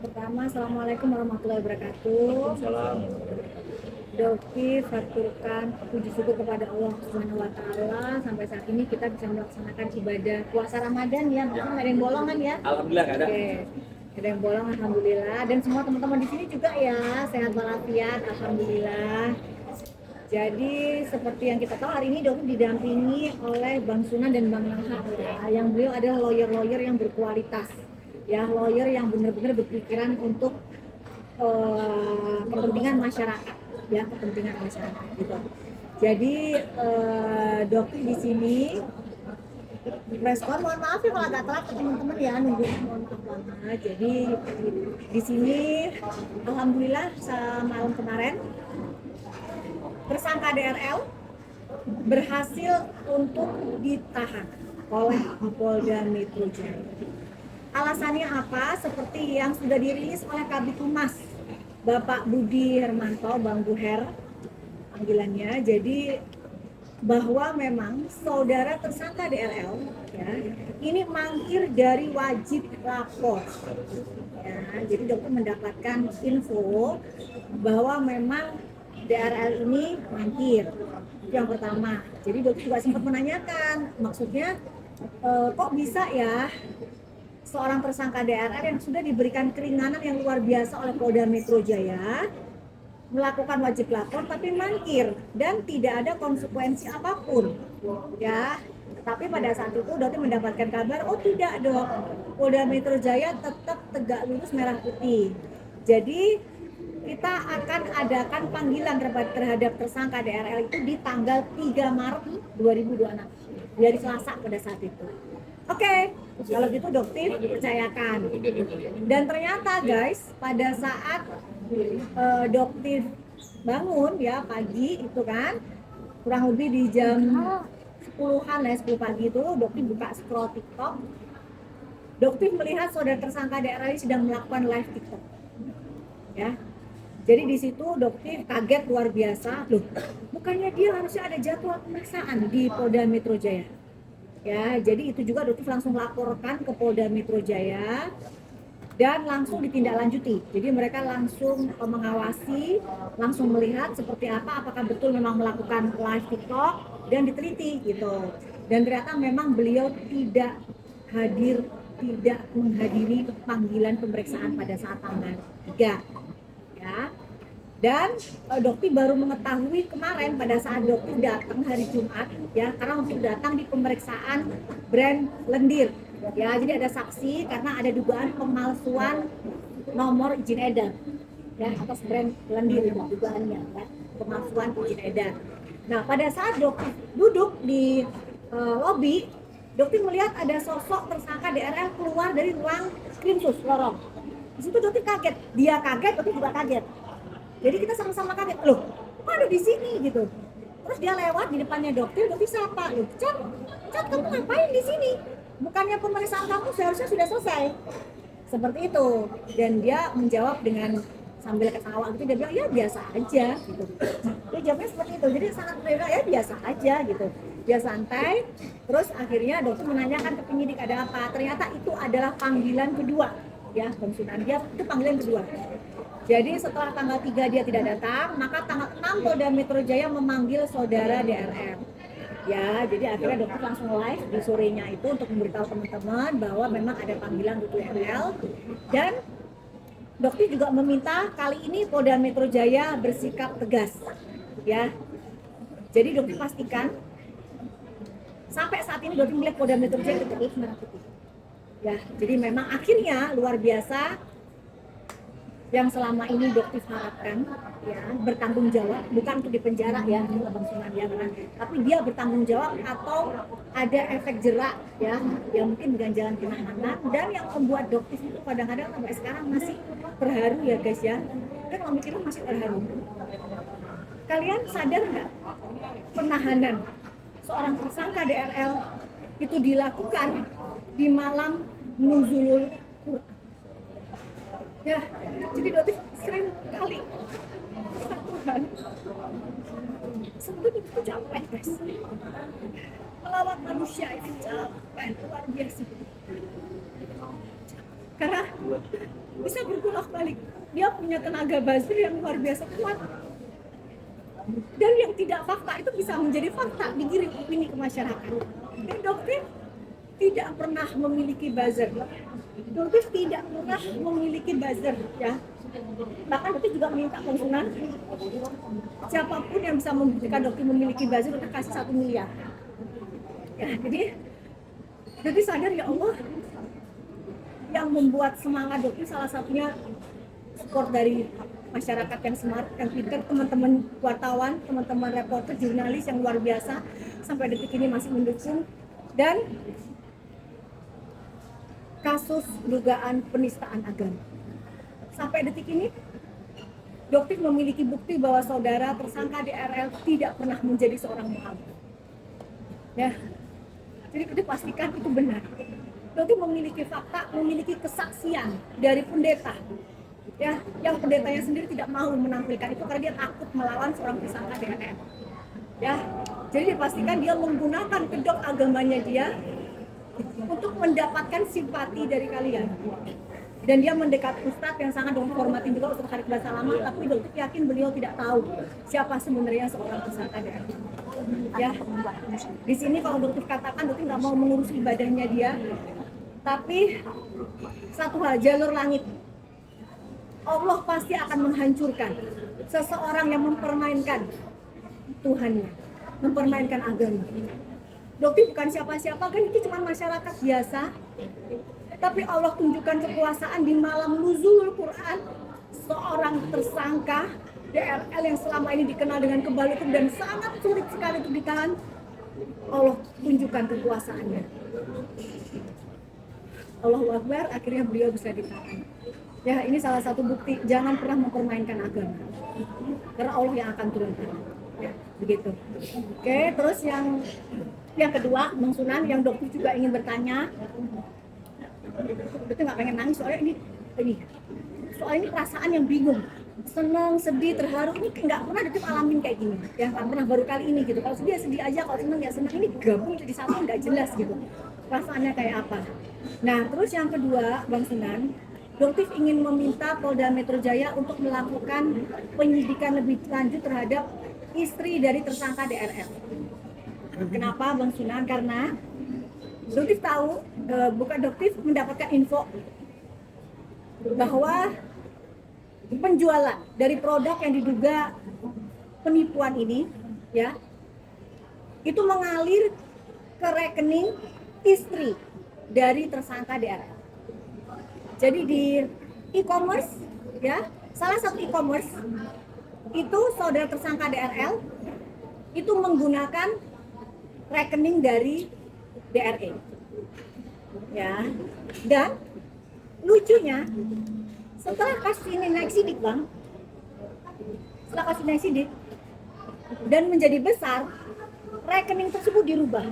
Pertama, Assalamualaikum warahmatullahi wabarakatuh. Salam. Doki faturkan puji syukur kepada Allah Subhanahu wa taala sampai saat ini kita bisa melaksanakan ibadah puasa Ramadan ya. Maksudnya nggak ada yang bolongan ya. Alhamdulillah nggak ada. Oke. Nggak ada yang bolong, alhamdulillah. Dan semua teman-teman di sini juga ya sehat walafiat, alhamdulillah. Jadi seperti yang kita tahu hari ini Doki didampingi oleh Bang Sunan dan Bang Nangha ya, yang beliau adalah lawyer-lawyer yang berkualitas. Ya, lawyer yang benar-benar berpikiran untuk kepentingan masyarakat, ya kepentingan masyarakat gitu. Jadi Doki di sini respon, mohon maaf ya kalau agak telat teman-teman ya nunggu, mohon maaf banget. Jadi di sini alhamdulillah semalam kemarin tersangka DRL berhasil untuk ditahan oleh Polda Metro Jaya. Alasannya apa? Seperti yang sudah dirilis oleh Kabid Humas Bapak Budi Hermanto, Bang Buher panggilannya. Jadi bahwa memang saudara tersangka DRL ya, ini mangkir dari wajib lapor. Ya, jadi dokter mendapatkan info bahwa memang DRL ini mangkir. Itu yang pertama. Jadi dokter juga sempat menanyakan, maksudnya kok bisa ya seorang tersangka DRL yang sudah diberikan keringanan yang luar biasa oleh Polda Metro Jaya melakukan wajib lapor tapi mangkir dan tidak ada konsekuensi apapun ya. Tapi pada saat itu dokter mendapatkan kabar, oh tidak dok, Polda Metro Jaya tetap tegak lurus merah putih. Jadi kita akan adakan panggilan terhadap tersangka DRL itu di tanggal 3 Maret 2026 dari Selasa pada saat itu. Oke, kalau gitu dokter percayakan. Dan ternyata guys, pada saat dokter bangun ya pagi itu kan, kurang lebih di jam 10-an ya, 10 pagi itu dokter buka scroll TikTok. Dokter melihat saudara tersangka DRL sedang melakukan live TikTok. Ya. Jadi di situ dokter kaget luar biasa. Loh, bukannya dia harusnya ada jadwal pemeriksaan di Polda Metro Jaya. Ya, jadi itu juga dokter langsung laporkan ke Polda Metro Jaya dan langsung ditindaklanjuti. Jadi mereka langsung mengawasi, langsung melihat seperti apa, apakah betul memang melakukan live TikTok dan diteliti gitu. Dan ternyata memang beliau tidak menghadiri panggilan pemeriksaan pada saat tanggal 3. Ya. Dan dokter baru mengetahui kemarin pada saat dokter datang hari Jumat ya, karena untuk datang di pemeriksaan brand lendir ya. Jadi ada saksi karena ada dugaan pemalsuan nomor izin edar ya atas brand lendir itu dugaannya ya, pemalsuan izin edar. Nah pada saat dokter duduk di lobi, dokter melihat ada sosok tersangka DRL keluar dari ruang krimsus lorong. Di situ dokter kaget, dia kaget, dokter juga kaget. Jadi kita sama-sama kaget, loh kok ada di sini gitu. Terus dia lewat di depannya dokter sapa, loh Cat kamu ngapain di sini? Bukannya pemeriksaan kamu seharusnya sudah selesai. Seperti itu. Dan dia menjawab dengan sambil ketawa gitu, dia bilang ya biasa aja gitu. Dia jawabnya seperti itu, jadi sangat berbeda ya biasa aja gitu. Dia santai, terus akhirnya dokter menanyakan ke penyidik ada apa. Ternyata itu adalah panggilan kedua ya, Bang Sunan, dia itu panggilan kedua. Jadi setelah tanggal 3 dia tidak datang, maka tanggal 6 Polda Metro Jaya memanggil saudara DRL. Ya, jadi akhirnya dokter langsung live di sorenya itu untuk memberitahu teman-teman bahwa memang ada panggilan untuk DRL. Dan dokter juga meminta kali ini Polda Metro Jaya bersikap tegas. Ya, jadi dokter pastikan sampai saat ini dokter melihat Polda Metro Jaya tetap merah putih. Ya, jadi memang akhirnya luar biasa. Yang selama ini dokter harapkan ya bertanggung jawab, bukan untuk dipenjara ya Bang Sunan ya, tapi dia bertanggung jawab atau ada efek jerak ya yang mungkin dengan jalan penahanan. Dan yang membuat dokter itu kadang-kadang sampai sekarang masih terharu ya guys ya, kan kalau mikirnya masih terharu. Kalian sadar nggak penahanan seorang tersangka DRL itu dilakukan di malam nuzulul Quran ya. Jadi dokter sering kali Tuhan sebetulnya itu capek guys, melawan manusia itu capek luar biasa. Karena di bisa berbolak-balik. Dia punya tenaga buzzer yang luar biasa kuat. Dan yang tidak fakta itu bisa menjadi fakta, digiring opini ke masyarakat. Dan dokter tidak pernah memiliki buzzer. Dokter tidak pernah memiliki buzzer, ya. Bahkan dokter juga minta konsumen, siapapun yang bisa membuktikan dokter memiliki buzzer, dokter kasih 1 miliar. Ya, jadi sadar ya Allah, yang membuat semangat dokter salah satunya support dari masyarakat yang smart, yang pintar, teman-teman wartawan, teman-teman reporter, jurnalis yang luar biasa sampai detik ini masih mendukung. Dan kasus dugaan penistaan agama sampai detik ini dokter memiliki bukti bahwa saudara tersangka DRL tidak pernah menjadi seorang mualaf, ya. Jadi kita pastikan itu benar. Dokter memiliki fakta, memiliki kesaksian dari pendeta, ya, yang pendetanya sendiri tidak mau menampilkan itu karena dia takut melawan seorang tersangka DRL, ya. Jadi dipastikan dia menggunakan kedok agamanya dia untuk mendapatkan simpati dari kalian. Dan dia mendekat ustadz yang sangat menghormati juga, Ustadz Khalid Basalamah, tapi dokter yakin beliau tidak tahu siapa sebenarnya seorang tersangka DRL. Ya, di sini kalau dokter katakan dokter nggak mau mengurus ibadahnya dia, tapi satu hal, jalur langit, Allah pasti akan menghancurkan seseorang yang mempermainkan Tuhannya, mempermainkan agama. Dokter bukan siapa-siapa, kan itu cuma masyarakat biasa, tapi Allah tunjukkan kekuasaan di malam nuzulul Quran. Seorang tersangka DRL yang selama ini dikenal dengan kebal hukum dan sangat sulit sekali untuk ditahan, Allah tunjukkan kekuasaannya. Allahu Akbar, akhirnya beliau bisa ditahan. Ya, ini salah satu bukti, jangan pernah mempermainkan agama, karena Allah yang akan turunkan. Ya, begitu. Oke, terus yang kedua, Bang Sunan, yang dokter juga ingin bertanya. Dokter nggak pengen nangis soalnya ini perasaan yang bingung, senang, sedih, terharu, ini nggak pernah dokter alamin kayak gini, ya, nggak pernah, baru kali ini gitu. Kalau sedih aja, kalau senang ya senang, ini gabung jadi satu, nggak jelas gitu perasaannya kayak apa. Nah, terus yang kedua, Bang Sunan, dokter ingin meminta Polda Metro Jaya untuk melakukan penyidikan lebih lanjut terhadap istri dari tersangka DRL. Kenapa, Bang Sunan? Karena dokter tahu, bukan dokter mendapatkan info bahwa penjualan dari produk yang diduga penipuan ini, ya, itu mengalir ke rekening istri dari tersangka DRL. Jadi di e-commerce, ya, salah satu e-commerce itu saudara tersangka DRL itu menggunakan rekening dari DRE, ya. Dan lucunya, setelah kasus ini naik sidik, Bang, dan menjadi besar, rekening tersebut dirubah,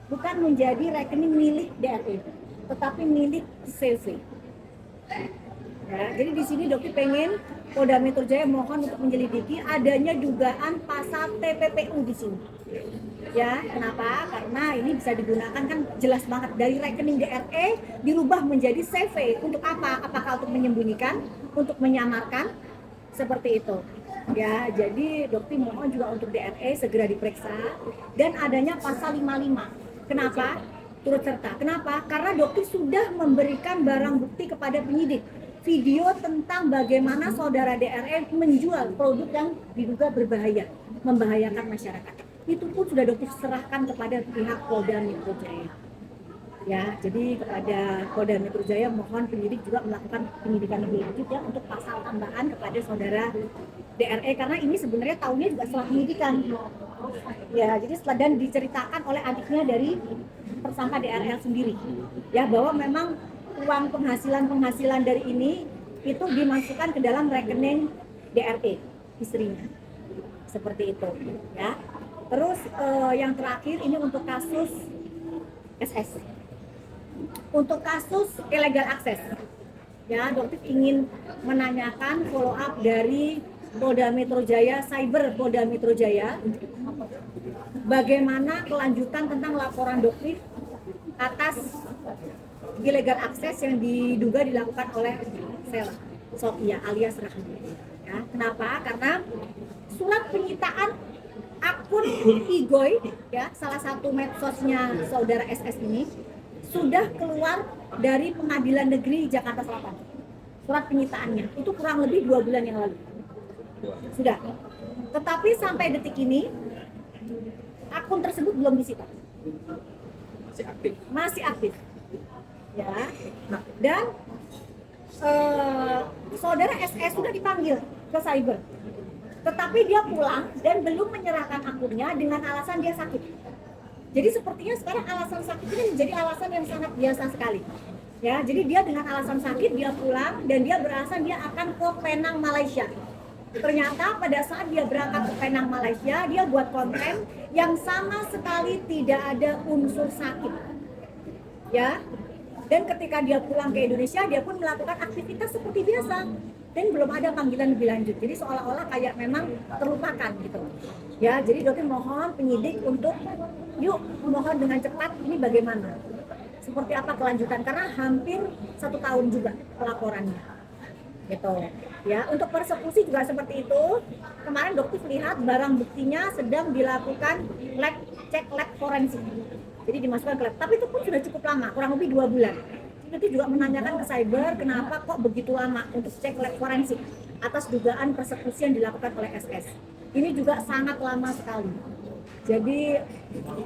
bukan menjadi rekening milik DRE, tetapi milik CV. Ya, jadi di sini dokter pengen Polda Metro Jaya mohon untuk menyelidiki adanya dugaan pasal TPPU di sini. Ya, kenapa? Karena ini bisa digunakan, kan jelas banget, dari rekening DRE dirubah menjadi CV. Untuk apa? Apakah untuk menyembunyikan, untuk menyamarkan, seperti itu. Ya, jadi dokter mohon juga untuk DRE segera diperiksa dan adanya pasal 55. Kenapa? Turut serta. Kenapa? Karena dokter sudah memberikan barang bukti kepada penyidik, video tentang bagaimana saudara DRE menjual produk yang diduga berbahaya, membahayakan masyarakat. Itu pun sudah dokter serahkan kepada pihak Polda Metro Jaya. Ya, jadi kepada Polda Metro Jaya mohon penyidik juga melakukan penyidikan lebih lanjut, ya, untuk pasal tambahan kepada saudara DRE, karena ini sebenarnya tahunnya juga setelah penyidikan. Ya, jadi setelah, dan diceritakan oleh adiknya dari tersangka DRL sendiri, ya, bahwa memang uang penghasilan dari ini itu dimasukkan ke dalam rekening DRE istrinya, seperti itu, ya. Terus yang terakhir ini untuk kasus SS, untuk kasus illegal access, ya, dokter ingin menanyakan follow up dari Polda Metro Jaya, Cyber Polda Metro Jaya, bagaimana kelanjutan tentang laporan dokter atas illegal access yang diduga dilakukan oleh Marcella Sophia alias Rahmi. Ya, kenapa? Karena surat penyitaan akun Igoy, ya, salah satu medsosnya saudara SS ini sudah keluar dari Pengadilan Negeri Jakarta Selatan. Surat penyitaannya itu kurang lebih 2 bulan yang lalu sudah. Tetapi sampai detik ini akun tersebut belum disita. Masih aktif. Ya. Dan saudara SS sudah dipanggil ke cyber. Tetapi dia pulang dan belum menyerahkan akunnya dengan alasan dia sakit. Jadi sepertinya sekarang alasan sakit ini menjadi alasan yang sangat biasa sekali. Ya, jadi dia dengan alasan sakit dia pulang dan dia beralasan dia akan ke Penang, Malaysia. Ternyata pada saat dia berangkat ke Penang, Malaysia, dia buat konten yang sama sekali tidak ada unsur sakit. Ya. Dan ketika dia pulang ke Indonesia, dia pun melakukan aktivitas seperti biasa. Dan belum ada panggilan lebih lanjut. Jadi seolah-olah kayak memang terlupakan gitu. Ya, jadi dokter mohon penyidik untuk yuk mohon dengan cepat ini bagaimana? Seperti apa kelanjutan? Karena hampir 1 tahun juga pelaporannya. Gitu. Ya, untuk persekusi juga seperti itu. Kemarin dokter lihat barang buktinya sedang dilakukan cek lab forensik. Jadi dimasukkan ke lab. Tapi itu pun sudah cukup lama, kurang lebih 2 bulan. Itu juga menanyakan ke cyber kenapa kok begitu lama untuk cek lab forensik atas dugaan persekusi yang dilakukan oleh SS. Ini juga sangat lama sekali. Jadi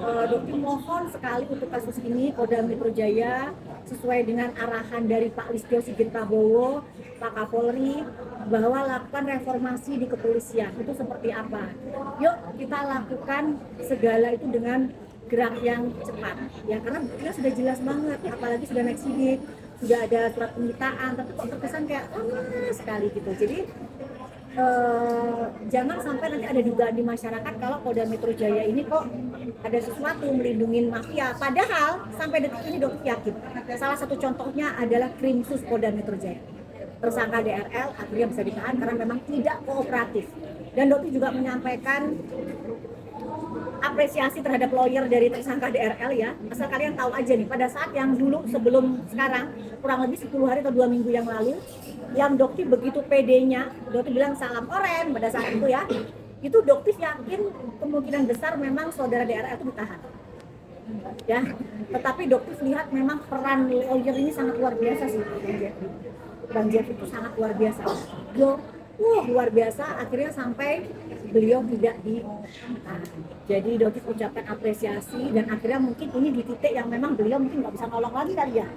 dokter mohon sekali untuk kasus ini Polda Metro Jaya sesuai dengan arahan dari Pak Listio Sigit Prabowo, Pak Kapolri, bahwa lakukan reformasi di kepolisian. Itu seperti apa? Yuk kita lakukan segala itu dengan gerak yang cepat. Ya karena buktinya sudah jelas banget, apalagi sudah naik sidik, sudah ada surat penyitaan, tapi kok terkesan kayak lama sekali gitu. Jadi jangan sampai nanti ada dugaan di masyarakat kalau Polda Metro Jaya ini kok ada sesuatu melindungi mafia. Padahal sampai detik ini dokter yakin. Salah satu contohnya adalah Krimsus Polda Metro Jaya. Tersangka DRL akhirnya bisa ditahan karena memang tidak kooperatif. Dan dokter juga menyampaikan apresiasi terhadap lawyer dari tersangka DRL ya. Asal kalian tahu aja nih, pada saat yang dulu sebelum sekarang kurang lebih 10 hari atau 2 minggu yang lalu yang dokter begitu pedenya, dokter bilang salam oren pada saat itu ya. Itu dokter yakin kemungkinan besar memang saudara DRL itu ditahan. Ya, tetapi dokter lihat memang peran lawyer ini sangat luar biasa sih. Bang Jeff itu sangat luar biasa. Luar biasa, akhirnya sampai beliau tidak ditahan. Jadi dokter ucapkan apresiasi dan akhirnya mungkin ini di titik yang memang beliau mungkin nggak bisa nolong lagi kali ya.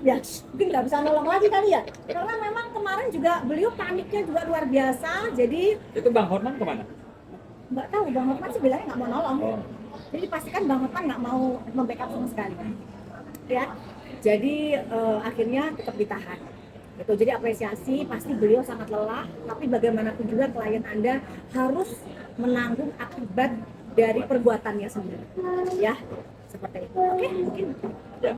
Ya, mungkin nggak bisa nolong lagi kali ya. Karena memang kemarin juga beliau paniknya juga luar biasa. Jadi itu Bang Horman kemana? Nggak tahu, Bang Horman sih bilangnya nggak mau nolong. Jadi pastikan Bang Horman nggak mau membackup sama sekali. Ya, jadi akhirnya tetap ditahan. Gitu. Jadi apresiasi, pasti beliau sangat lelah, tapi bagaimanapun juga klien Anda harus menanggung akibat dari perbuatannya sendiri. Ya, seperti itu. Oke, mungkin. Ya.